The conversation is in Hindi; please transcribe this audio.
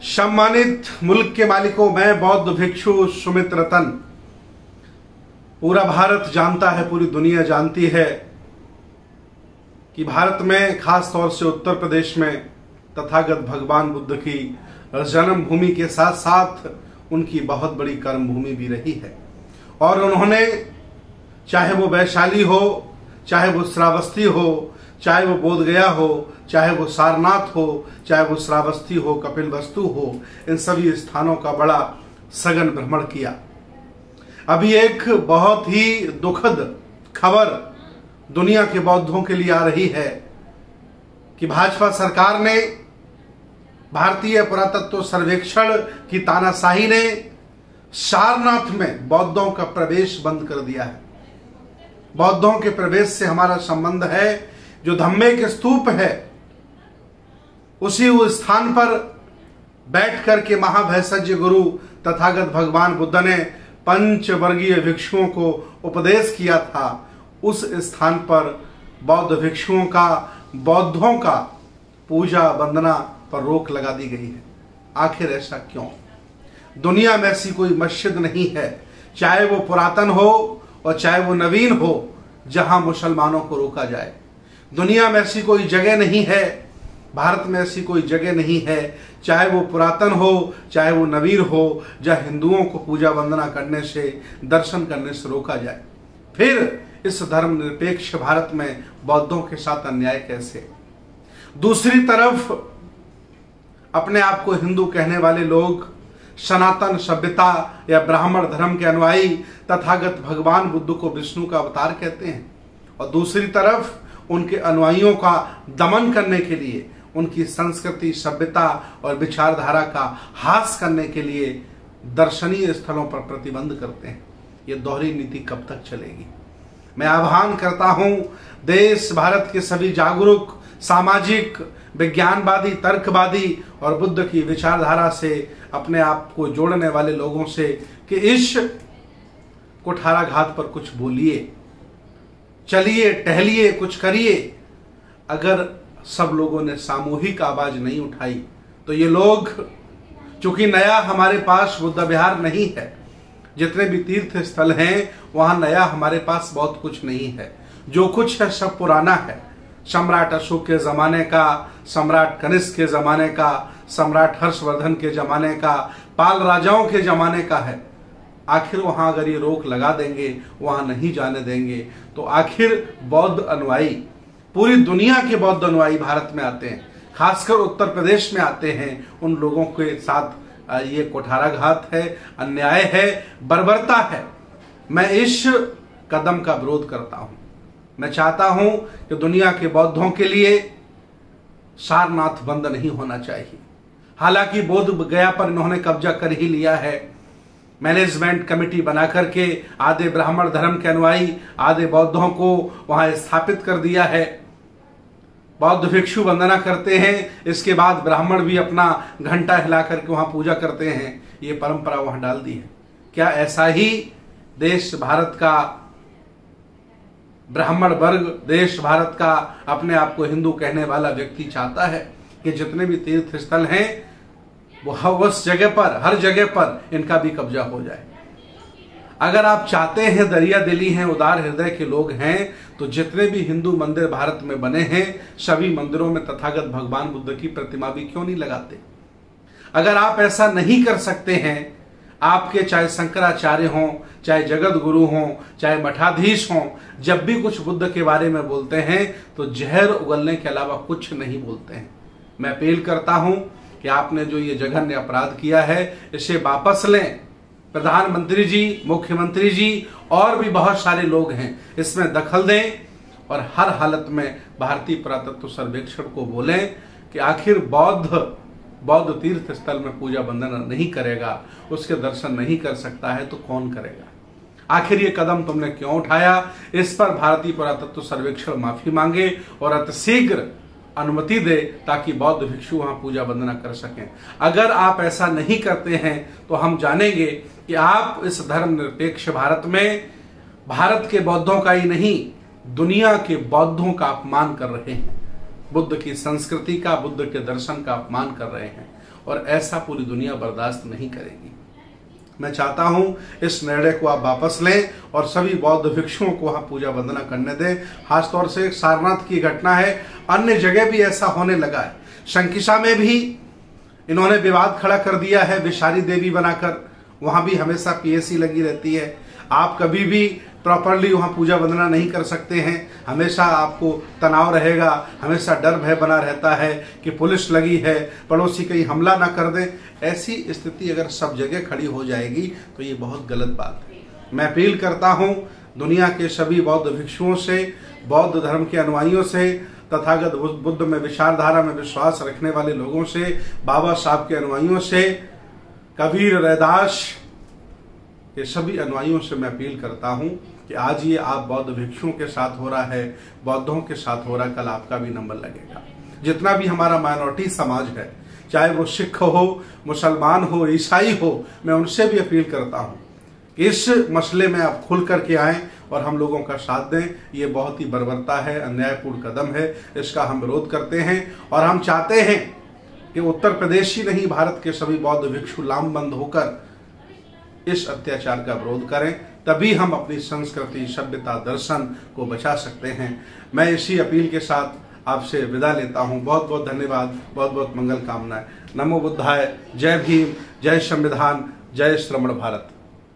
सम्मानित मुल्क के मालिकों, मैं बौद्ध भिक्षु सुमित रतन। पूरा भारत जानता है, पूरी दुनिया जानती है कि भारत में, खास तौर से उत्तर प्रदेश में तथागत भगवान बुद्ध की जन्मभूमि के साथ साथ उनकी बहुत बड़ी कर्मभूमि भी रही है। और उन्होंने, चाहे वो वैशाली हो, चाहे वो श्रावस्ती हो, चाहे वो बोधगया हो, चाहे वो सारनाथ हो, चाहे वो श्रावस्ती हो, कपिलवस्तु हो, इन सभी स्थानों का बड़ा सघन भ्रमण किया। अभी एक बहुत ही दुखद खबर दुनिया के बौद्धों के लिए आ रही है कि भाजपा सरकार ने भारतीय पुरातत्व सर्वेक्षण की तानाशाही ने सारनाथ में बौद्धों का प्रवेश बंद कर दिया है। बौद्धों के प्रवेश से हमारा संबंध है। जो धम्मे के स्तूप है, उसी स्थान पर बैठ करके महाभैसज्य गुरु तथागत भगवान बुद्ध ने पंचवर्गीय भिक्षुओं को उपदेश किया था। उस स्थान पर बौद्ध भिक्षुओं का, बौद्धों का पूजा वंदना पर रोक लगा दी गई है। आखिर ऐसा क्यों? दुनिया में ऐसी कोई मस्जिद नहीं है, चाहे वो पुरातन हो और चाहे वो नवीन हो, जहां मुसलमानों को रोका जाए। दुनिया में ऐसी कोई जगह नहीं है, भारत में ऐसी कोई जगह नहीं है, चाहे वो पुरातन हो चाहे वो नवीन हो, जहां हिंदुओं को पूजा वंदना करने से, दर्शन करने से रोका जाए। फिर इस धर्मनिरपेक्ष भारत में बौद्धों के साथ अन्याय कैसे? दूसरी तरफ अपने आप को हिंदू कहने वाले लोग सनातन सभ्यता या ब्राह्मण धर्म के अनुयायी तथागत भगवान बुद्ध को विष्णु का अवतार कहते हैं, और दूसरी तरफ उनके अनुयायियों का दमन करने के लिए, उनकी संस्कृति, सभ्यता और विचारधारा का हास करने के लिए दर्शनीय स्थलों पर प्रतिबंध करते हैं। ये दोहरी नीति कब तक चलेगी? मैं आह्वान करता हूं देश भारत के सभी जागरूक, सामाजिक, विज्ञानवादी, तर्कवादी और बुद्ध की विचारधारा से अपने आप को जोड़ने वाले लोगों से कि इस कुठाराघात पर कुछ बोलिए, चलिए, टहलिए, कुछ करिए। अगर सब लोगों ने सामूहिक आवाज नहीं उठाई तो ये लोग, चूंकि नया हमारे पास बुद्ध विहार नहीं है, जितने भी तीर्थ स्थल हैं वहां नया हमारे पास बहुत कुछ नहीं है। जो कुछ है सब पुराना है। सम्राट अशोक के जमाने का, सम्राट कनिष्क के जमाने का, सम्राट हर्षवर्धन के जमाने का, पाल राजाओं के जमाने का है। आखिर वहां अगर ये रोक लगा देंगे, वहां नहीं जाने देंगे, तो आखिर बौद्ध अनुयायी, पूरी दुनिया के बौद्ध अनुयायी भारत में आते हैं, खासकर उत्तर प्रदेश में आते हैं। उन लोगों के साथ ये कुठाराघात है, अन्याय है, बर्बरता है। मैं इस कदम का विरोध करता हूं। मैं चाहता हूं कि दुनिया के बौद्धों के लिए सारनाथ बंद नहीं होना चाहिए। हालांकि बोध गया पर इन्होंने कब्जा कर ही लिया है। मैनेजमेंट कमेटी बना करके आधे ब्राह्मण धर्म के अनुयायी, आधे बौद्धों को वहां स्थापित कर दिया है। बौद्ध भिक्षु वंदना करते हैं, इसके बाद ब्राह्मण भी अपना घंटा हिला करके वहां पूजा करते हैं। ये परंपरा वहां डाल दी है। क्या ऐसा ही देश भारत का ब्राह्मण वर्ग, देश भारत का अपने आप को हिंदू कहने वाला व्यक्ति चाहता है कि जितने भी तीर्थ स्थल हैं वो उस जगह पर, हर जगह पर इनका भी कब्जा हो जाए? अगर आप चाहते हैं, दरिया दिली हैं, उदार हृदय के लोग हैं, तो जितने भी हिंदू मंदिर भारत में बने हैं, सभी मंदिरों में तथागत भगवान बुद्ध की प्रतिमा भी क्यों नहीं लगाते? अगर आप ऐसा नहीं कर सकते हैं, आपके चाहे शंकराचार्य हों, चाहे जगत गुरु हों, चाहे मठाधीश हों, जब भी कुछ बुद्ध के बारे में बोलते हैं तो जहर उगलने के अलावा कुछ नहीं बोलते हैं। मैं अपील करता हूं कि आपने जो ये जघन्य अपराध किया है, इसे वापस लें। प्रधानमंत्री जी, मुख्यमंत्री जी और भी बहुत सारे लोग हैं, इसमें दखल दें और हर हालत में भारतीय पुरातत्व सर्वेक्षण को बोलें कि आखिर बौद्ध तीर्थ स्थल में पूजा वंदना नहीं करेगा, उसके दर्शन नहीं कर सकता है, तो कौन करेगा? आखिर ये कदम तुमने क्यों उठाया? इस पर भारतीय पुरातत्व सर्वेक्षण माफी मांगे और अतिशीघ्र अनुमति दे ताकि बौद्ध भिक्षु वहां पूजा वंदना कर सकें। अगर आप ऐसा नहीं करते हैं तो हम जानेंगे कि आप इस धर्मनिरपेक्ष भारत में भारत के बौद्धों का ही नहीं, दुनिया के बौद्धों का अपमान कर रहे हैं। बुद्ध की संस्कृति का, बुद्ध के दर्शन का अपमान कर रहे हैं। और ऐसा पूरी दुनिया बर्दाश्त नहीं करेगी। मैं चाहता हूं इस निर्णय को आप वापस लें और सभी बौद्ध भिक्षुओं को वहां पूजा वंदना करने दें। खासतौर से सारनाथ की घटना है, अन्य जगह भी ऐसा होने लगा है। शंकिसा में भी इन्होंने विवाद खड़ा कर दिया है विषारी देवी बनाकर, वहां भी हमेशा पीएसी लगी रहती है। आप कभी भी प्रॉपरली वहां पूजा वंदना नहीं कर सकते हैं, हमेशा आपको तनाव रहेगा, हमेशा डर भय बना रहता है कि पुलिस लगी है, पड़ोसी कहीं हमला ना कर दे। ऐसी स्थिति अगर सब जगह खड़ी हो जाएगी तो ये बहुत गलत बात है। मैं अपील करता हूं दुनिया के सभी बौद्ध भिक्षुओं से, बौद्ध धर्म के अनुयायियों से, तथागत बुद्ध में विचारधारा में विश्वास रखने वाले लोगों से, बाबा साहब के अनुयायियों से, कबीर रैदास के सभी अनुयायियों से मैं अपील करता हूं कि आज ये आप बौद्ध भिक्षुओं के साथ हो रहा है, बौद्धों के साथ हो रहा है, कल आपका भी नंबर लगेगा। जितना भी हमारा माइनॉरिटी समाज है, चाहे वो सिख हो, मुसलमान हो, ईसाई हो, मैं उनसे भी अपील करता हूं कि इस मसले में आप खुल करके आएं और हम लोगों का साथ दें। ये बहुत ही बर्बरता है, अन्यायपूर्ण कदम है, इसका हम विरोध करते हैं और हम चाहते हैं कि उत्तर प्रदेश ही नहीं, भारत के सभी बौद्ध भिक्षु लामबंद होकर इस अत्याचार का विरोध करें, तभी हम अपनी संस्कृति, सभ्यता, दर्शन को बचा सकते हैं। मैं इसी अपील के साथ आपसे विदा लेता हूं। बहुत बहुत धन्यवाद, बहुत बहुत मंगल कामनाएं। नमो बुद्धाय, जय भीम, जय संविधान, जय श्रमण भारत।